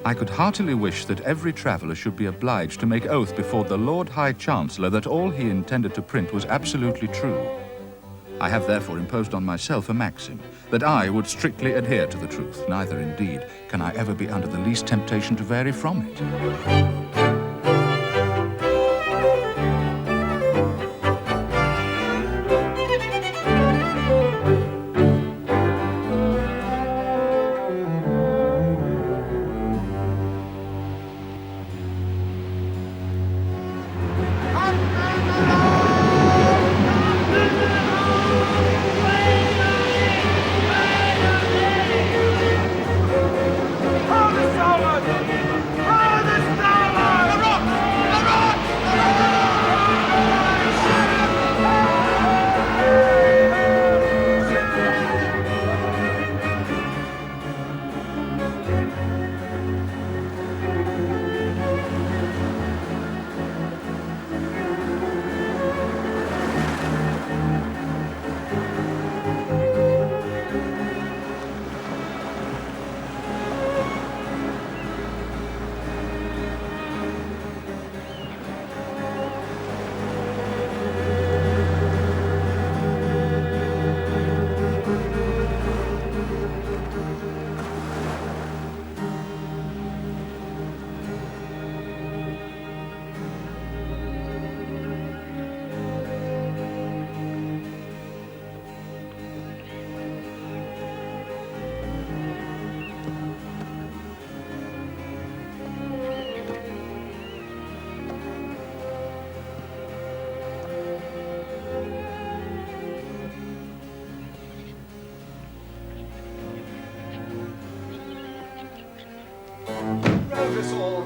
I could heartily wish that every traveller should be obliged to make oath before the Lord High Chancellor that all he intended to print was absolutely true. I have therefore imposed on myself a maxim, that I would strictly adhere to the truth, neither indeed can I ever be under the least temptation to vary from it.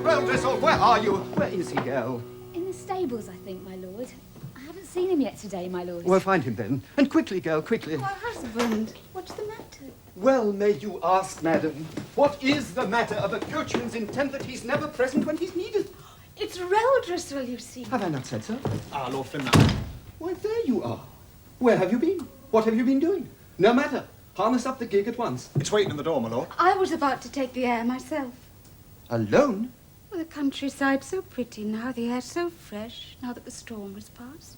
Roldressel, where are you? Where is he, girl? In the stables, I think, my lord. I haven't seen him yet today, my lord. Well, find him then. And quickly, girl, quickly. My husband, what's the matter? Well may you ask, madam. What is the matter of a coachman's intent that he's never present when he's needed? It's Roldressel, you see. Have I not said so? Ah, Lord Flimnap. Why, there you are. Where have you been? What have you been doing? No matter. Harness up the gig at once. It's waiting in the door, my lord. I was about to take the air myself. Alone? Well, the countryside's so pretty now, the air's so fresh, now that the storm has passed.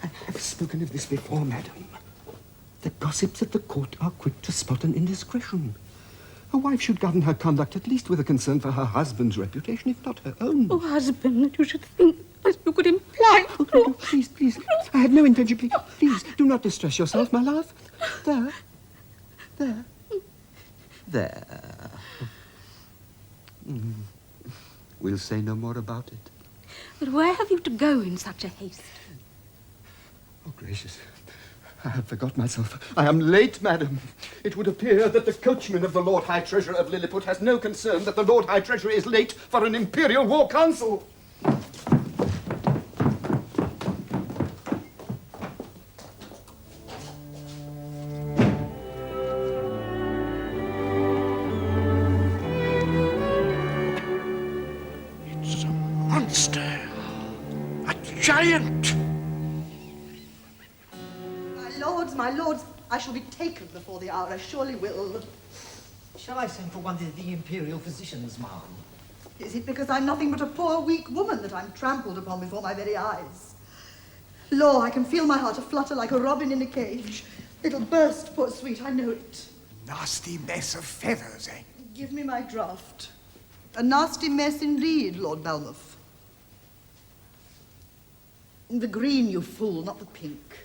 I have spoken of this before, madam. The gossips at the court are quick to spot an indiscretion. A wife should govern her conduct at least with a concern for her husband's reputation, if not her own. Oh, husband, you should think, as you could imply. Oh, no, please, please. I had no intention. Please, do not distress yourself, my love. There. There. There. We'll say no more about it. But where have you to go in such a haste? Oh, gracious. I have forgot myself. I am late, madam. It would appear that the coachman of the Lord High Treasurer of Lilliput has no concern that the Lord High Treasurer is late for an Imperial War Council. It's a monster. A giant. My lords, I shall be taken before the hour, I surely will. Shall I send for one of the Imperial physicians, ma'am? Is it because I'm nothing but a poor, weak woman that I'm trampled upon before my very eyes? Law, I can feel my heart a-flutter like a robin in a cage. It'll burst, poor sweet, I know it. Nasty mess of feathers, eh? Give me my draught. A nasty mess indeed, Lord Balmouth. The green, you fool, not the pink.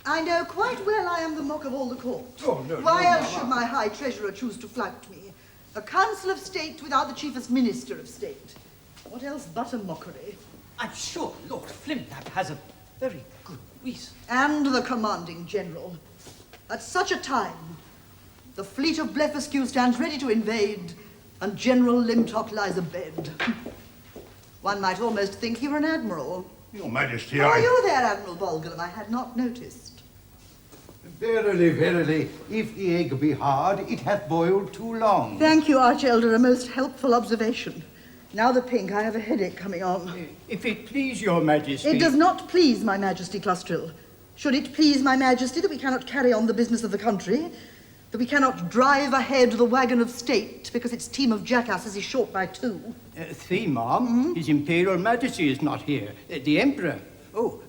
I know quite well I am the mock of all the court. Oh, no, Why no, else Mama. should my High Treasurer choose to flout me? A Council of State without the Chiefest Minister of State. What else but a mockery? I'm sure Lord Flimnap has a very good reason. And the Commanding General. At such a time, the fleet of Blefuscu stands ready to invade, and General Limtock lies abed. One might almost think he were an admiral. Your Majesty, Are you there, Admiral Bolgulum? I had not noticed. Verily, verily, if the egg be hard, it hath boiled too long. Thank you, Arch-Elder, a most helpful observation. Now the pink, I have a headache coming on. If it please your Majesty... It does not please my Majesty, Clustril. Should it please my Majesty that we cannot carry on the business of the country, that we cannot drive ahead the wagon of state because its team of jackasses is short by 2? Ma'am. His Imperial Majesty is not here. The Emperor. Oh,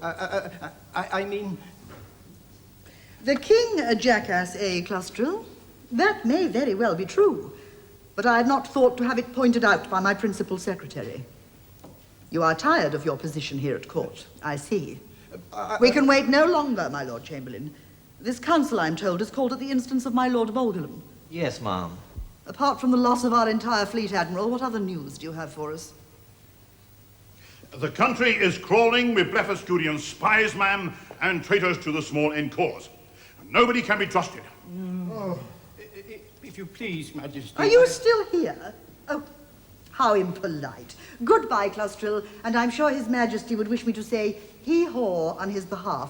I mean... The king a jackass, Clustril? That may very well be true, but I had not thought to have it pointed out by my principal secretary. You are tired of your position here at court, I see. We can wait no longer, my Lord Chamberlain. This council, I'm told, is called at the instance of my Lord Bolgulum. Yes, ma'am. Apart from the loss of our entire fleet, Admiral, what other news do you have for us? The country is crawling with Blefuscudian spies, ma'am, and traitors to the small end cause. Nobody can be trusted. Oh, if you please, Majesty... Are you still here? Oh, how impolite. Goodbye, Clustril, and I'm sure His Majesty would wish me to say hee-haw on his behalf.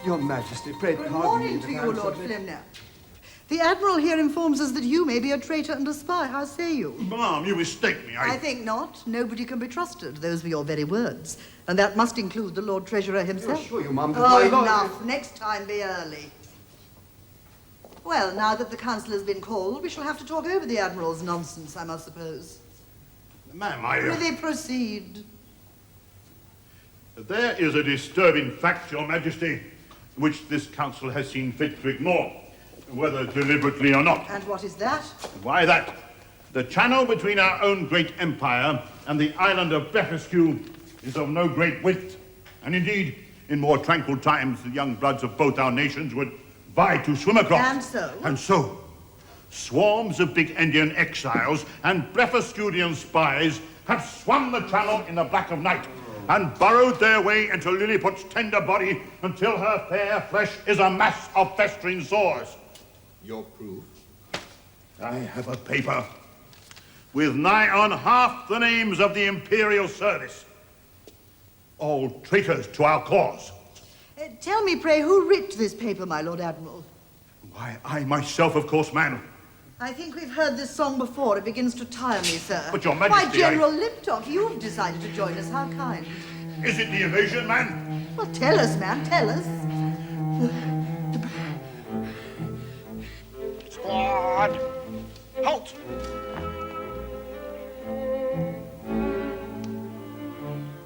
Your Majesty, pray Good pardon morning me. to you, Lord Flimnap. The Admiral here informs us that you may be a traitor and a spy. How say you? Ma'am, you mistake me. I think not. Nobody can be trusted. Those were your very words. And that must include the Lord Treasurer himself. I assure you, Ma'am, that Oh, my Lord... enough. Next time, be early. Well, now that the council has been called, we shall have to talk over the Admiral's nonsense, I must suppose. Ma'am, Prithee, proceed. There is a disturbing fact, Your Majesty, which this council has seen fit to ignore, whether deliberately or not. And what is that? Why that? The channel between our own great empire and the island of Blefuscu is of no great width, and indeed, in more tranquil times, the young bloods of both our nations would vie to swim across. And so? And so, swarms of big Indian exiles and Blefuscudian spies have swum the channel in the black of night and burrowed their way into Lilliput's tender body until her fair flesh is a mass of festering sores. Your proof? I have a paper with nigh on half the names of the Imperial Service. All traitors to our cause. Tell me, pray, who writ this paper, my Lord Admiral? Why, I myself, of course, ma'am. I think we've heard this song before. It begins to tire me, sir. But, Your Majesty, Why, General Liptalk, you've decided to join us. How kind. Is it the evasion, man? Well, tell us, man, tell us. Squad! Halt!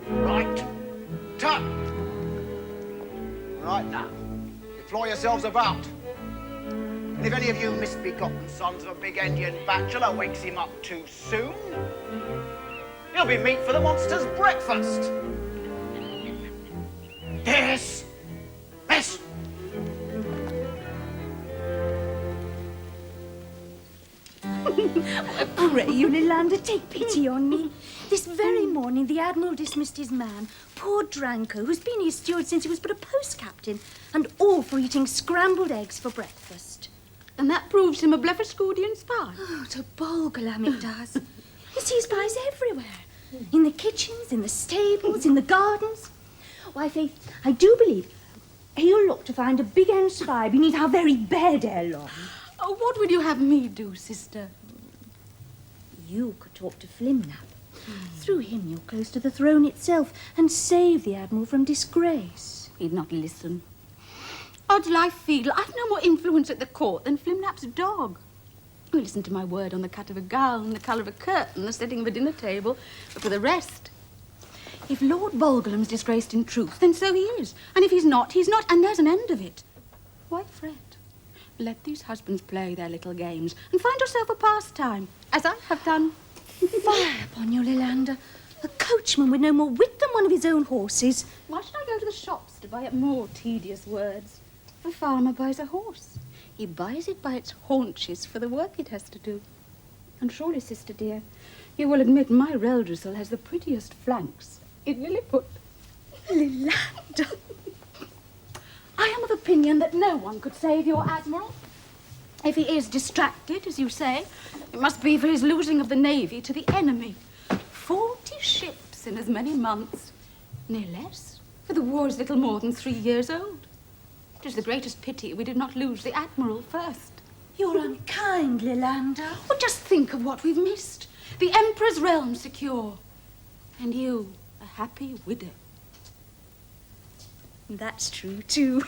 Right. Turn! Right now. Deploy yourselves about. And if any of you misbegotten sons of a big Indian bachelor wakes him up too soon, he'll be meat for the monster's breakfast. Yes! Yes! Pray you, Lillander, take pity on me. This very morning, the Admiral dismissed his man, poor Dranko, who's been his steward since he was but a post captain, and all for eating scrambled eggs for breakfast. And that proves him a Blefuscudian spy. Oh, to Bolgulum it does. You see spies everywhere. In the kitchens, in the stables, in the gardens. Why, Faith, I do believe he'll look to find a big end spy beneath our very bed ere long. Oh, what would you have me do, sister? You could talk to Flimnap. Through him you're close to the throne itself and save the Admiral from disgrace. He'd not listen. Odds life Fiedel, I've no more influence at the court than Flimnap's dog. You listen to my word on the cut of a gown, the colour of a curtain, the setting of a dinner table, but for the rest, if Lord Bolgulum's disgraced in truth, then so he is. And if he's not, and there's an end of it. Why fret? Let these husbands play their little games and find yourself a pastime, as I have done. Fire upon you, Lillander. A coachman with no more wit than one of his own horses. Why should I go to the shops to buy up more tedious words? A farmer buys a horse. He buys it by its haunches for the work it has to do. And surely, sister dear, you will admit my Reldresal has the prettiest flanks in Lilliput. Lilanda. I am of opinion that no one could save your Admiral. If he is distracted, as you say, it must be for his losing of the Navy to the enemy. 40 ships in as many months. Nay, less, for the war is little more than 3 years old. It is the greatest pity we did not lose the Admiral first. You're unkind, Lilanda. Well, just think of what we've missed. The Emperor's realm secure. And you, a happy widow. That's true, too.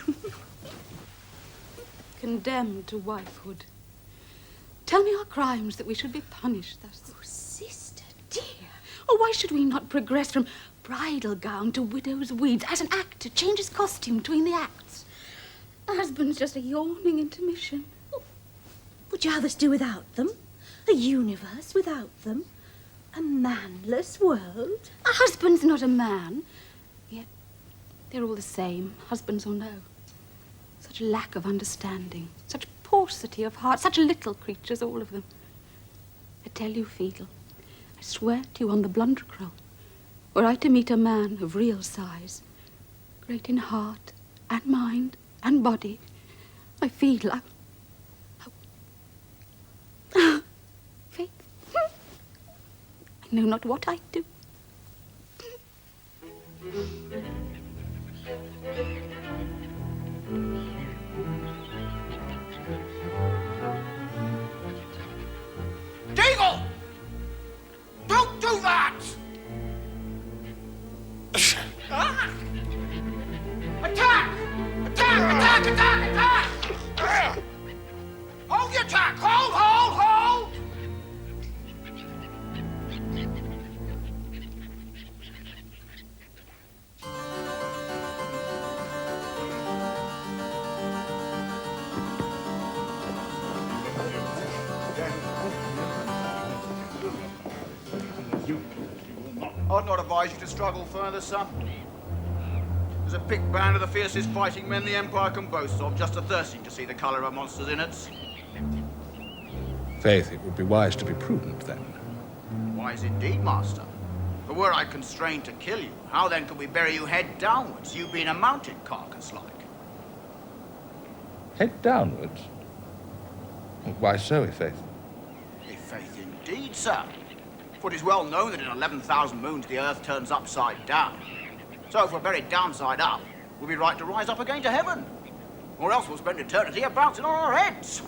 Condemned to wifehood. Tell me our crimes that we should be punished thus. Oh, sister dear. Or why should we not progress from bridal gown to widow's weeds as an actor changes costume between the acts? A husband's just a yawning intermission. Would you have us do without them? A universe without them? A manless world? A husband's not a man. Yet they're all the same, husbands or no. Such lack of understanding, such paucity of heart, such little creatures, all of them. I tell you, Fiedel, I swear to you on the Blundercrow, were I to meet a man of real size, great in heart and mind and body, I feel like... Faith, I know not what I'd do. Deagle! Don't do that! Ah! Attack! Attack! Attack! Attack! Attack! Hold your attack! Hold! Hold! Hold! I'd not advise you to struggle further, son. There's a picked band of the fiercest fighting men the Empire can boast of, just a-thirsting to see the colour of monster's innards. Faith, it would be wise to be prudent, then. Wise indeed, master. For were I constrained to kill you, how then could we bury you head downwards, you being a mounted carcass-like? Head downwards? Why so, Faith? If faith indeed, sir. For it is well known that in 11,000 moons the earth turns upside down. So if we're buried downside up, we'll be right to rise up again to heaven. Or else we'll spend eternity a-bouncing on our heads.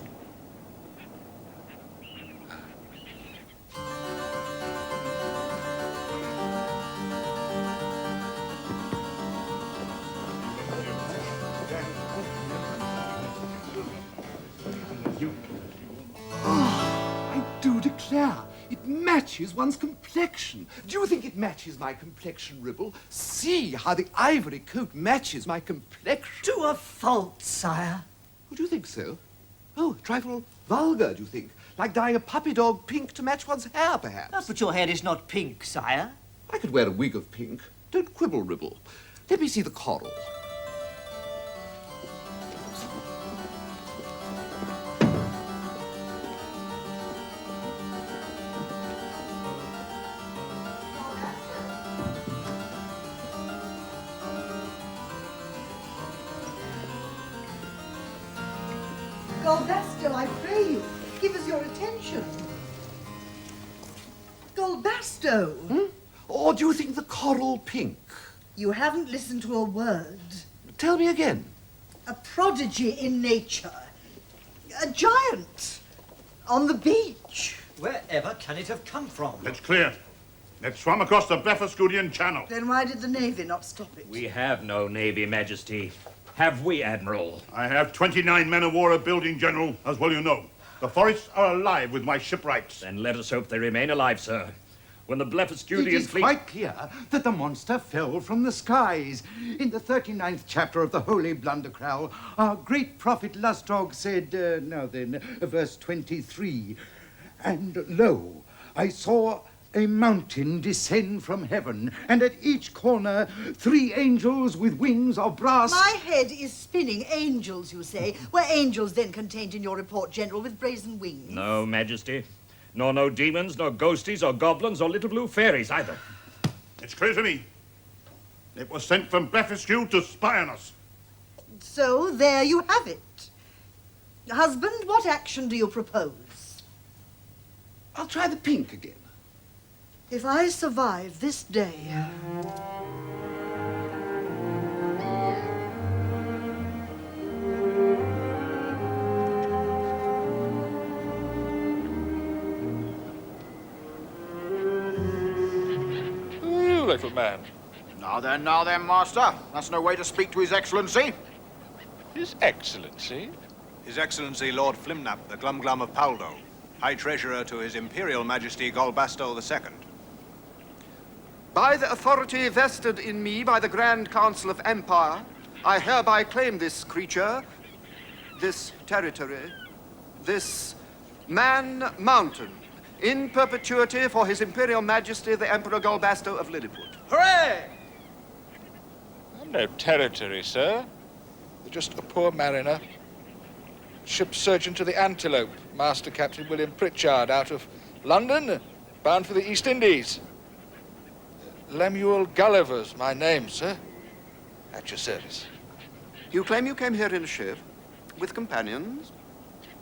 I do declare, it matches one's complexion. Do you think it matches my complexion, Ribble? See how the ivory coat matches my complexion. To a fault, sire. Oh, do you think so? Oh, a trifle vulgar, do you think? Like dyeing a puppy dog pink to match one's hair, perhaps? But your hair is not pink, sire. I could wear a wig of pink. Don't quibble, Ribble. Let me see the coral. Golbasto, I pray you, give us your attention. Golbasto! Hmm? Or do you think the coral pink? You haven't listened to a word. Tell me again. A prodigy in nature. A giant. On the beach. Wherever can it have come from? It's clear. It swam across the Blefuscudian Channel. Then why did the Navy not stop it? We have no navy, Majesty. Have we, Admiral? I have 29 men of war a building, General, as well you know. The forests are alive with my shipwrights. Then let us hope they remain alive, sir. When the Blefuscudian It is fleet... quite clear that the monster fell from the skies. In the 39th chapter of the Holy Blundercrow, our great prophet Lustrog said, verse 23, "And lo, I saw a mountain descend from heaven, and at each corner 3 angels with wings of brass. My head is spinning. Angels, you say? Were angels then contained in your report, General, with brazen wings? No, Majesty. Nor no demons, nor ghosties, or goblins, or little blue fairies either. It's clear to me. It was sent from Blefuscu to spy on us. So there you have it. Husband, what action do you propose? I'll try the pink again. If I survive this day... You little man. Now then, Master. That's no way to speak to His Excellency. His Excellency? His Excellency Lord Flimnap, the Glumglum of Paldo, High Treasurer to His Imperial Majesty Golbasto II. By the authority vested in me by the Grand Council of Empire, I hereby claim this creature, this territory, this man-mountain, in perpetuity for His Imperial Majesty the Emperor Golbasto of Lilliput. Hooray! I'm no territory, sir. Just a poor mariner. Ship's surgeon to the Antelope, Master Captain William Pritchard, out of London, bound for the East Indies. Lemuel Gulliver's my name, sir. At your service. You claim you came here in a ship, with companions?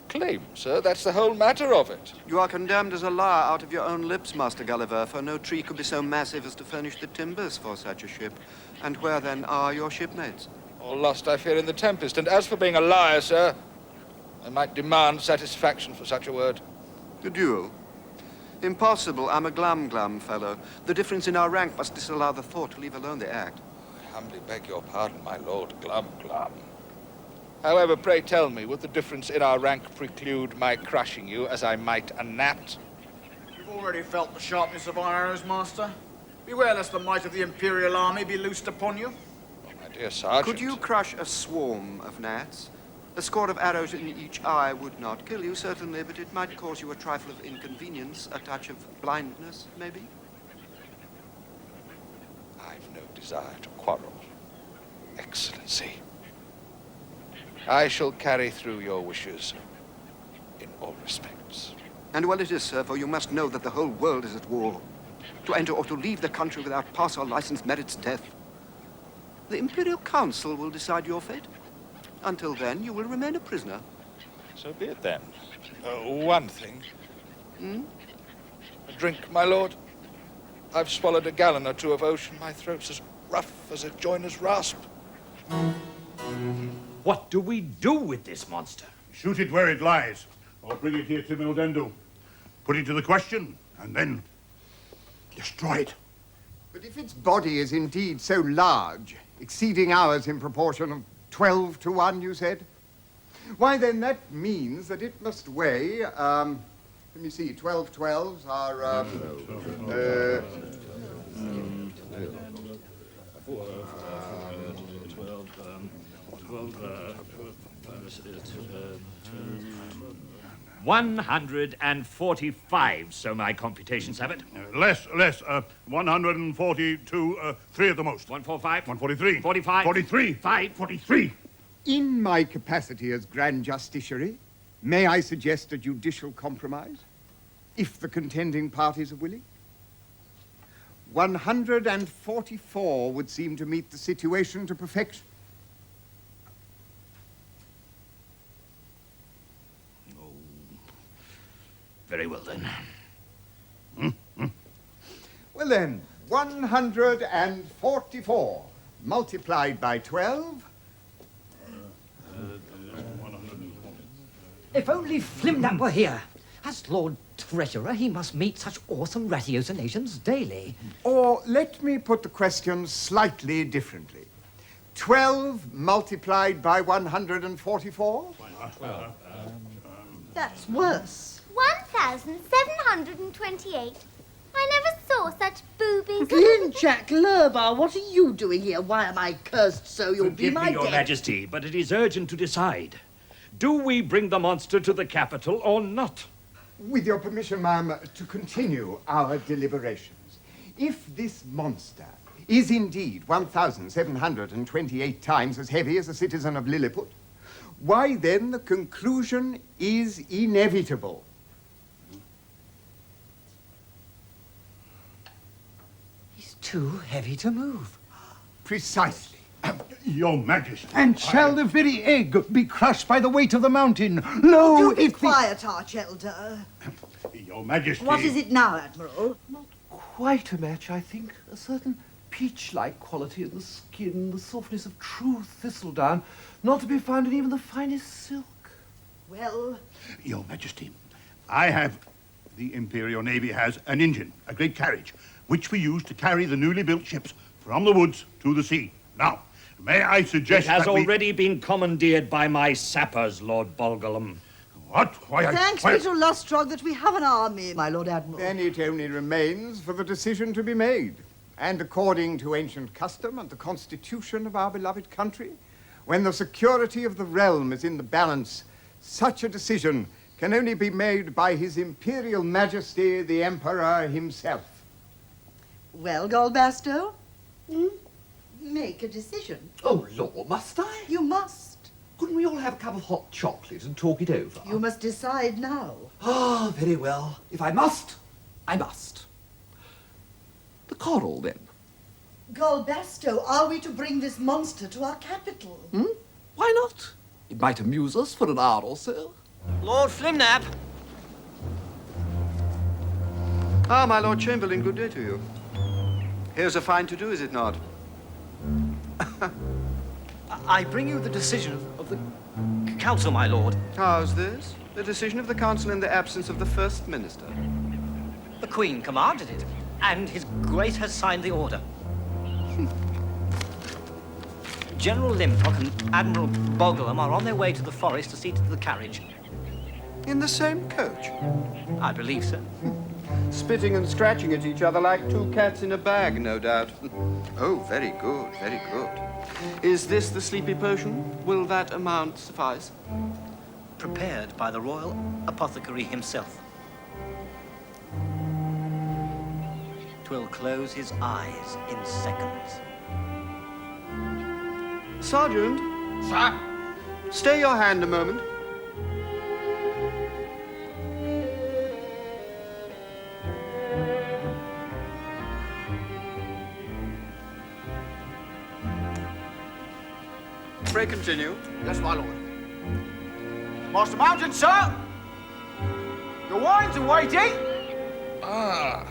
Claim, sir, that's the whole matter of it. You are condemned as a liar out of your own lips, Master Gulliver, for no tree could be so massive as to furnish the timbers for such a ship. And where, then, are your shipmates? All lost, I fear, in the tempest. And as for being a liar, sir, I might demand satisfaction for such a word. The duel? Impossible. I'm a glum fellow. The difference in our rank must disallow the thought, leave alone the act. I humbly beg your pardon, my lord Glum. However, pray tell me, would the difference in our rank preclude my crushing you as I might a gnat? You've already felt the sharpness of our arrows, Master. Beware lest the might of the Imperial Army be loosed upon you. Oh, my dear Sergeant. Could you crush a swarm of gnats? A score of arrows in each eye would not kill you, certainly, but it might cause you a trifle of inconvenience, a touch of blindness, maybe? I've no desire to quarrel, Excellency. I shall carry through your wishes in all respects. And well it is, sir, for you must know that the whole world is at war. To enter or to leave the country without pass or license merits death. The Imperial Council will decide your fate. Until then, you will remain a prisoner. So be it then. One thing. Hmm? A drink, my lord. I've swallowed a gallon or two of ocean. My throat's as rough as a joiner's rasp. What do we do with this monster? Shoot it where it lies, or bring it here to Mildendu. Put it to the question, and then destroy it. But if its body is indeed so large, exceeding ours in proportion of 12 to 1, you said? Why, then that means that it must weigh, let me see, 12 12s are, 145, so my computations have it. Less, 142, 3 at the most. 145. 143. 45. 43. 43. In my capacity as Grand Justiciary, may I suggest a judicial compromise, if the contending parties are willing? 144 would seem to meet the situation to perfection. Very well, then. Well, then, 144 multiplied by 12. If only Flimnap were here. As Lord Treasurer, he must meet such awesome ratiocinations daily. Or let me put the question slightly differently. 12 multiplied by 144? That's worse. 1,728. I never saw such boobies. Glinchak Lurbar, what are you doing here? Why am I cursed so? You'll be Forgive my me, Your death. Majesty, but it is urgent to decide. Do we bring the monster to the capital or not? With your permission, ma'am, to continue our deliberations. If this monster is indeed 1,728 times as heavy as a citizen of Lilliput, why then the conclusion is inevitable. He's too heavy to move. Precisely. Your Majesty. And shall the very egg be crushed by the weight of the mountain? Lo, Do be if quiet, Archelder. Your Majesty. What is it now, Admiral? Quite a match, I think. A certain peach-like quality in the skin, the softness of true thistledown, not to be found in even the finest silk. Well, Your Majesty, the Imperial Navy has an engine, a great carriage, which we use to carry the newly built ships from the woods to the sea. Now, may I suggest It has that we... already been commandeered by my sappers, Lord Bolgolam. What? thanks be to Lustrog that we have an army, my Lord Admiral. Then it only remains for the decision to be made. And according to ancient custom and the constitution of our beloved country, when the security of the realm is in the balance, such a decision can only be made by His Imperial Majesty, the Emperor himself. Well, Golbasto? Make a decision. Oh, Lord, must I? You must. Couldn't we all have a cup of hot chocolate and talk it over? You must decide now. Ah, very well. If I must, I must. The coral, then. Golbasto, are we to bring this monster to our capital? Why not? It might amuse us for an hour or so. Lord Flimnap! Ah, my Lord Chamberlain, good day to you. Here's a fine to-do, is it not? I bring you the decision of the council, my lord. How's this? The decision of the council in the absence of the First Minister. The Queen commanded it, and His Grace has signed the order. General Limpock and Admiral Bolgolam are on their way to the forest to see to the carriage. In the same coach? I believe so. Spitting and scratching at each other like two cats in a bag, no doubt. Oh, very good, very good. Is this the sleepy potion? Will that amount suffice? Prepared by the royal apothecary himself. 'Twill close his eyes in seconds. Sergeant? Sir? Stay your hand a moment. Pray continue. Yes, my lord. Master Mountain, sir! Your wine's awaiting! Ah.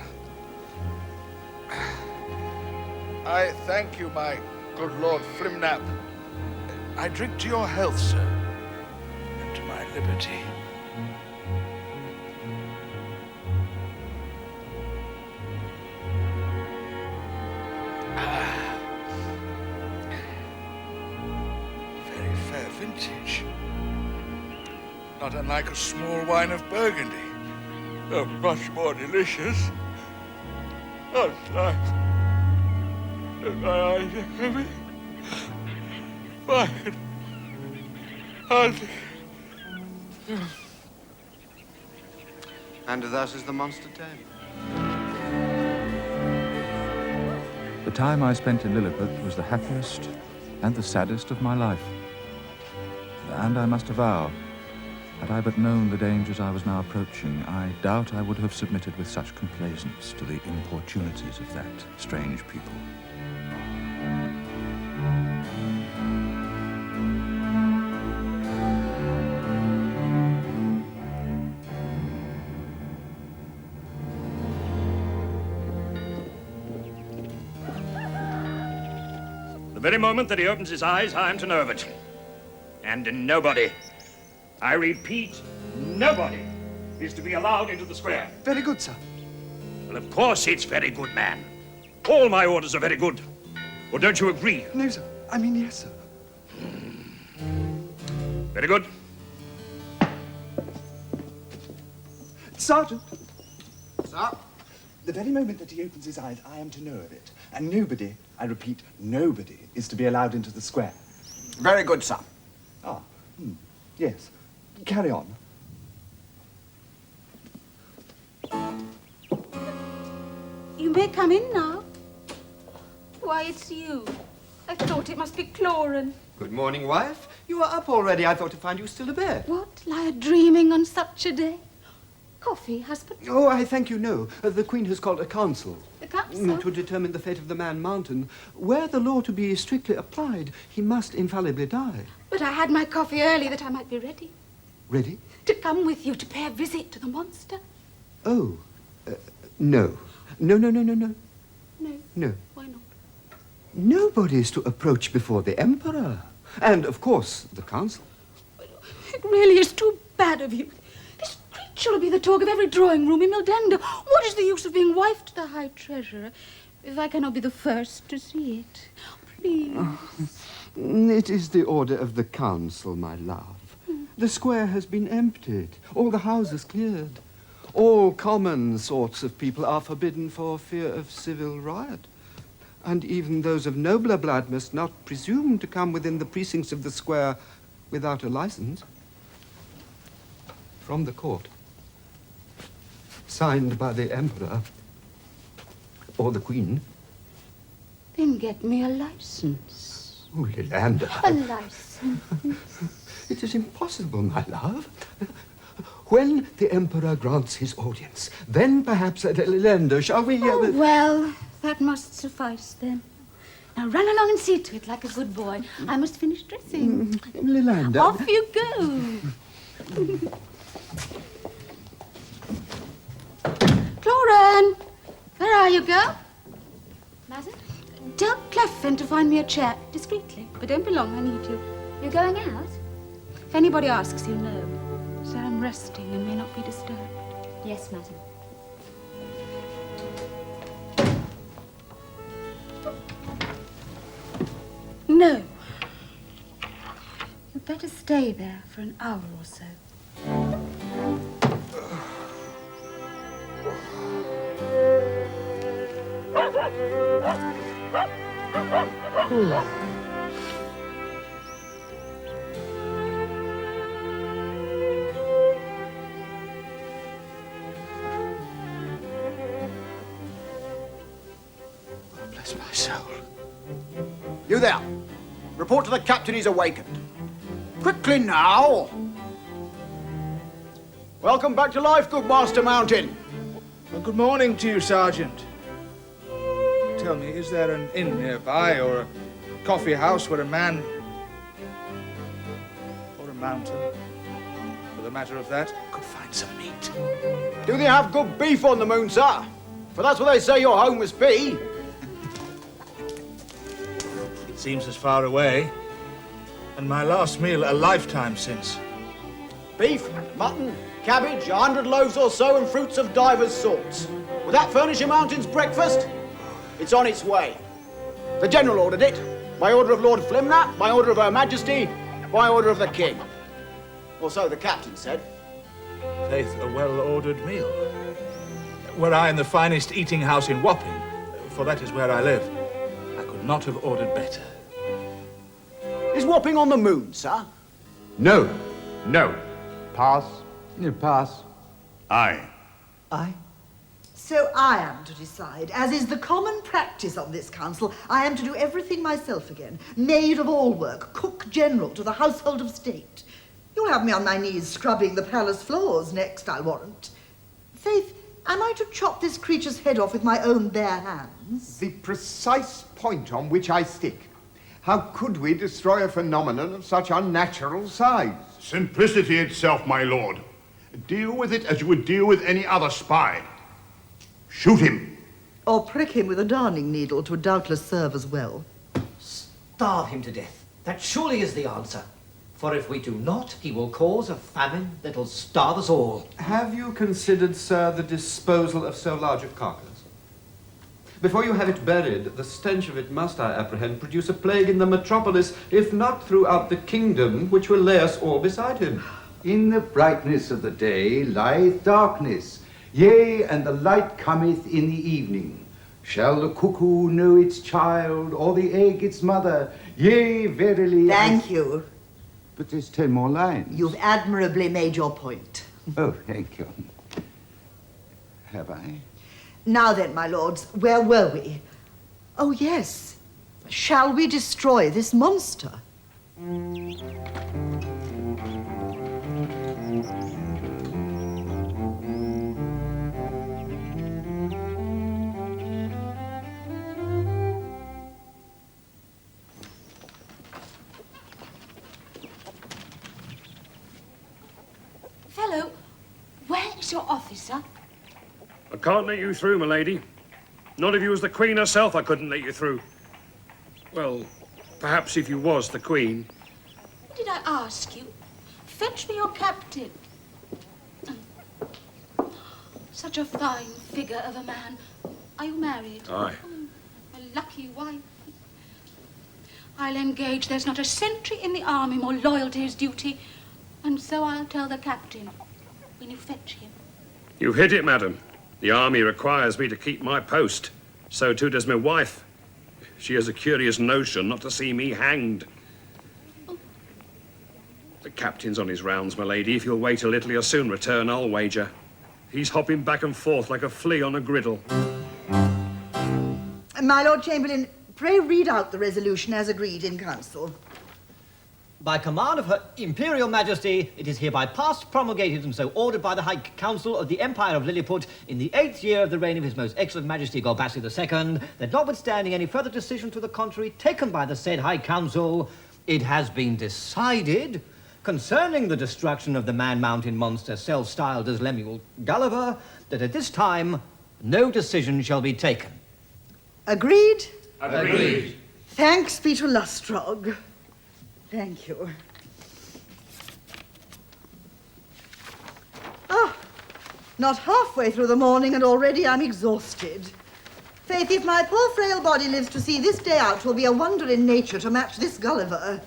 I thank you, my good Lord Flimnap. I drink to your health, sir, and to my liberty. Very fair vintage. Not unlike a small wine of Burgundy, though much more delicious. Not like that my eyes are heavy. Fine. And thus is the monster tamed. The time I spent in Lilliput was the happiest and the saddest of my life. And I must avow, had I but known the dangers I was now approaching, I doubt I would have submitted with such complaisance to the importunities of that strange people. The very moment that he opens his eyes, I am to know of it. And nobody, I repeat, nobody, is to be allowed into the square. Very good, sir. Well, of course it's very good, man. All my orders are very good. Or don't you agree? No, sir. I mean, yes, sir. Very good. Sergeant! Sir? The very moment that he opens his eyes, I am to know of it. And nobody, I repeat, nobody, is to be allowed into the square. Very good, sir. Ah, yes. Carry on. You may come in now. Why, it's you. I thought it must be Cloran. Good morning, wife. You are up already. I thought to find you still abed. What? Lie dreaming on such a day? Coffee, husband? Oh, I thank you, no. The Queen has called a council. The council? To determine the fate of the Man Mountain. Were the law to be strictly applied, he must infallibly die. But I had my coffee early that I might be ready. Ready? To come with you to pay a visit to the monster. Oh, no. No. No. No. Why not? Nobody's to approach before the Emperor. And, of course, the council. It really is too bad of you. This creature will be the talk of every drawing room in Mildendo. What is the use of being wife to the High Treasurer if I cannot be the first to see it? Please. It is the order of the council, my love. The square has been emptied, all the houses cleared. All common sorts of people are forbidden for fear of civil riot. And even those of nobler blood must not presume to come within the precincts of the square without a license. From the court. Signed by the Emperor or the Queen. Then get me a license. Oh, Lilander. A license. It is impossible, my love. When the Emperor grants his audience, then perhaps at Lilander shall we... Oh, well, that must suffice then. Now run along and see to it like a good boy. I must finish dressing. Lilander. Off you go. Cloran, where are you, girl? Madam? Tell Clefin to find me a chair, discreetly. But don't be long, I need you. You're going out? If anybody asks, you know. So I'm resting and may not be disturbed. Yes, madam. No. You'd better stay there for an hour or so. Bless my soul. You there. Report to the captain he's awakened. Quickly now. Welcome back to life, good Master Mountain. Well, good morning to you, Sergeant. Tell me, is there an inn nearby or a coffee house where a man... or a mountain, for the matter of that, could find some meat? Do they have good beef on the moon, sir? For that's what they say your home must be. It seems as far away, and my last meal a lifetime since. Beef, mutton, cabbage, 100 loaves or so, and fruits of divers sorts. Would that furnish a mountain's breakfast? It's on its way. The General ordered it, by order of Lord Flimnap, by order of Her Majesty, by order of the King. Or so the captain said. Faith, a well-ordered meal. Were I in the finest eating house in Wapping, for that is where I live, I could not have ordered better. Is Wapping on the moon, sir? No. No. Pass. You pass. Aye. Aye. So I am to decide. As is the common practice of this council, I am to do everything myself again. Maid of all work, cook general to the household of state. You'll have me on my knees scrubbing the palace floors next, I'll warrant. Faith, am I to chop this creature's head off with my own bare hands? The precise point on which I stick. How could we destroy a phenomenon of such unnatural size? Simplicity itself, my lord. Deal with it as you would deal with any other spy. Shoot him. Or prick him with a darning needle, which would doubtless serve as well. Starve him to death. That surely is the answer. For if we do not, he will cause a famine that'll starve us all. Have you considered, sir, the disposal of so large a carcass? Before you have it buried, the stench of it must, I apprehend, produce a plague in the metropolis, if not throughout the kingdom, which will lay us all beside him. In the brightness of the day lieth darkness, yea, and the light cometh in the evening. Shall the cuckoo know its child, or the egg its mother? Yea, verily... Thank you. But there's 10 more lines. You've admirably made your point. Oh, thank you. Have I? Now then, my lords, where were we? Oh, yes. Shall we destroy this monster? Fellow, where is your officer? I can't let you through, my lady. Not if you was the Queen herself, I couldn't let you through. Well, perhaps if you was the Queen. What did I ask you? Fetch me your captain. Such a fine figure of a man. Are you married? Aye. A lucky wife. I'll engage there's not a sentry in the army more loyal to his duty, and so I'll tell the captain when you fetch him. You hit it, madam. The army requires me to keep my post. So too does my wife. She has a curious notion not to see me hanged. The captain's on his rounds, my lady. If you'll wait a little, he'll soon return, I'll wager. He's hopping back and forth like a flea on a griddle. My Lord Chamberlain, pray read out the resolution as agreed in council. By command of Her Imperial Majesty, it is hereby passed, promulgated, and so ordered by the High Council of the Empire of Lilliput in the 8th year of the reign of His Most Excellent Majesty Gulliver II, that notwithstanding any further decision to the contrary taken by the said High Council, it has been decided concerning the destruction of the man-mountain monster self-styled as Lemuel Gulliver, that at this time no decision shall be taken. Agreed? Agreed. Thanks be to Lustrog. Thank you. Ah, not halfway through the morning and already I'm exhausted. Faith, if my poor frail body lives to see this day out, 'twill be a wonder in nature to match this Gulliver.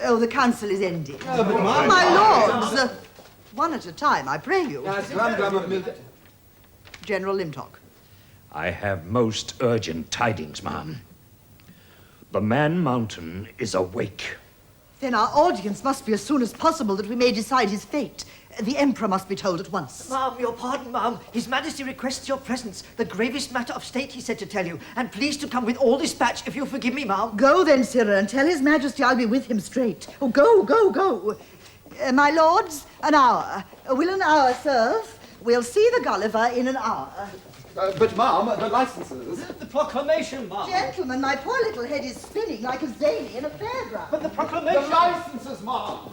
Oh, the council is ended. Oh, but my lords, one at a time, I pray you. General Limtock. I have most urgent tidings, ma'am. The Man Mountain is awake. Then our audience must be as soon as possible that we may decide his fate. The Emperor must be told at once. Ma'am, your pardon, ma'am. His Majesty requests your presence. The gravest matter of state, he said to tell you. And please to come with all dispatch, if you'll forgive me, ma'am. Go then, Sirrah, and tell His Majesty I'll be with him straight. Oh, go, go, go. My lords, an hour. Will an hour serve? We'll see the Gulliver in an hour. But, ma'am, the licenses. The proclamation, ma'am. Gentlemen, my poor little head is spinning like a zany in a fairground. But the proclamation. The licenses, ma'am.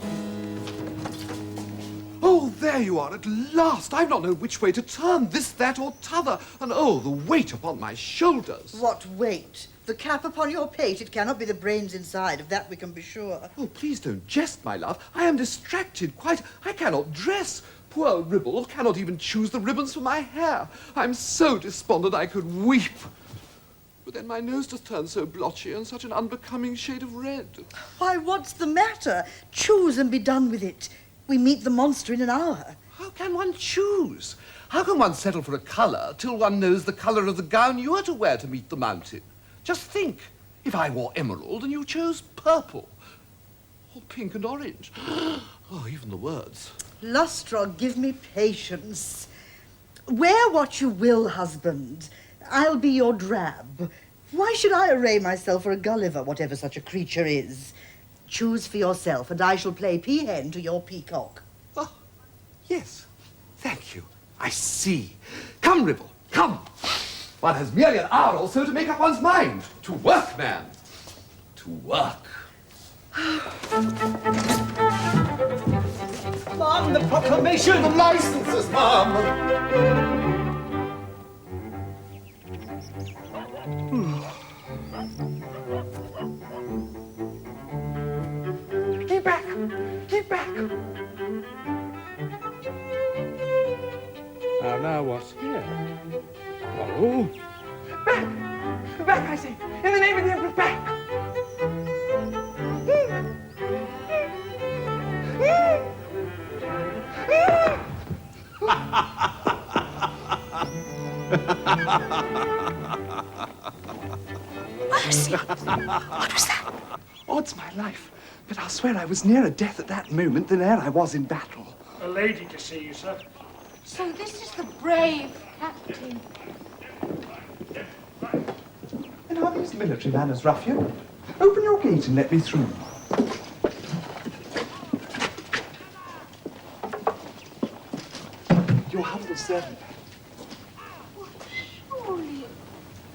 Oh, there you are at last. I've not known which way to turn, this, that, or t'other. And oh, the weight upon my shoulders. What weight? The cap upon your pate. It cannot be the brains inside, of that we can be sure. Oh, please don't jest, my love. I am distracted, quite. I cannot dress. Poor Ribble cannot even choose the ribbons for my hair. I'm so despondent I could weep. But then my nose does turn so blotchy and such an unbecoming shade of red. Why, what's the matter? Choose and be done with it. We meet the monster in an hour. How can one choose? How can one settle for a colour till one knows the colour of the gown you are to wear to meet the mountain? Just think, if I wore emerald and you chose purple, or pink and orange. Oh, even the words. Lustrog, give me patience. Wear what you will, husband. I'll be your drab. Why should I array myself for a Gulliver, whatever such a creature is? Choose for yourself, and I shall play peahen to your peacock. Oh, yes. Thank you. I see. Come, Ribble, come. One has merely an hour or so to make up one's mind. To work, man. To work. Ma'am, the proclamation! The licenses, ma'am! Keep back! Keep back! Now what's here? Oh! Back! Back, I say! In the name of the Emperor, back! Mercy! What was that? Odds my life, but I'll swear I was nearer death at that moment than ere I was in battle. A lady to see you, sir. So this is the brave captain. And are these military manners, ruffian? Open your gate and let me through. Your humble servant. Surely.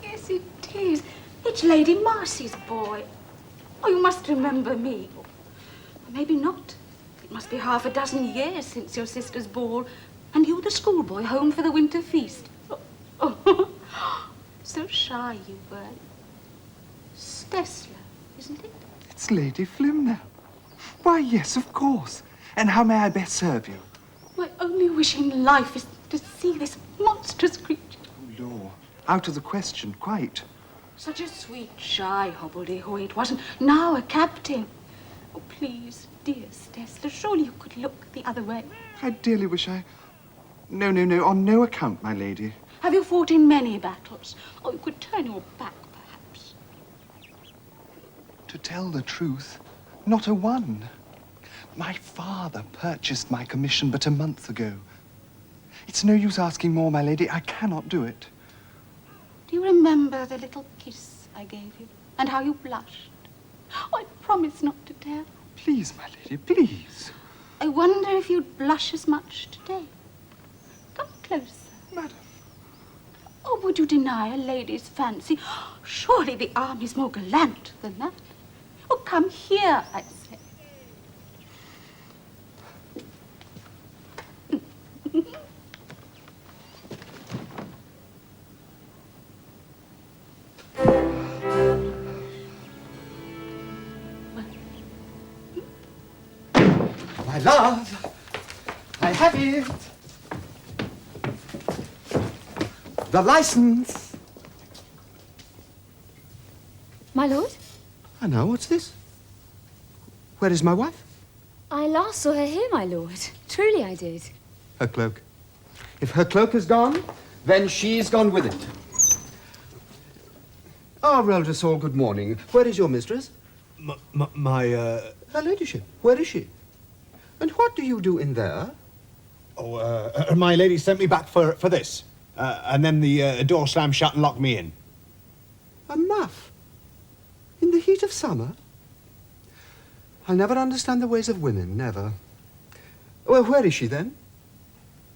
Yes, it is. It's Lady Marcy's boy. Oh, you must remember me. Or maybe not. It must be half a dozen years since your sister's ball, and you the schoolboy home for the winter feast. Oh, so shy you were. Stessler, isn't it? It's Lady Flimnap. Why, yes, of course. And how may I best serve you? My only wish in life is to see this monstrous creature. Oh, Lord. Out of the question, quite. Such a sweet, shy hobbledehoy it wasn't. Now a captain. Oh, please, dear Stessler, surely you could look the other way. I dearly wish I... No, no, no, on no account, my lady. Have you fought in many battles? Oh, you could turn your back, perhaps. To tell the truth, not a one. My father purchased my commission but a month ago. It's no use asking more, my lady. I cannot do it. Do you remember the little kiss I gave you? And how you blushed? Oh, I promise not to tell. Please, my lady, please. I wonder if you'd blush as much today. Come closer. Madam. Oh, would you deny a lady's fancy? Surely the army's more gallant than that. Oh, come here, I say. My love, I have it. The license. My lord? I know, what's this? Where is my wife? I last saw her here, my lord. Truly I did. Her cloak. If her cloak is gone, then she's gone with it. Ah, Reltus, all good morning. Where is your mistress? Her ladyship. Where is she? And what do you do in there? Oh, my lady sent me back for this. And then the door slammed shut and locked me in. A muff? In the heat of summer? I'll never understand the ways of women, never. Well, where is she then?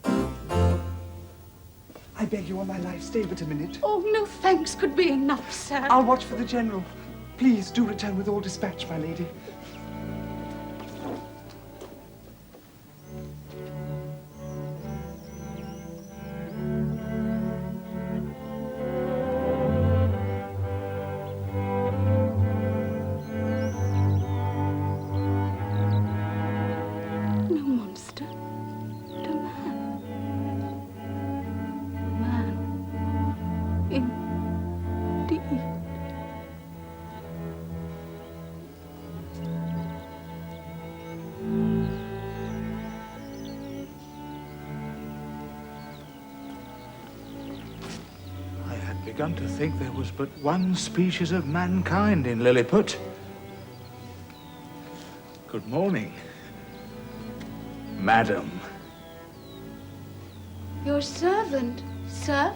I beg you on my life, stay but a minute. Oh, no thanks could be enough, sir. I'll watch for the general. Please do return with all dispatch, my lady. Begun to think there was but one species of mankind in Lilliput. Good morning, madam. Your servant, sir?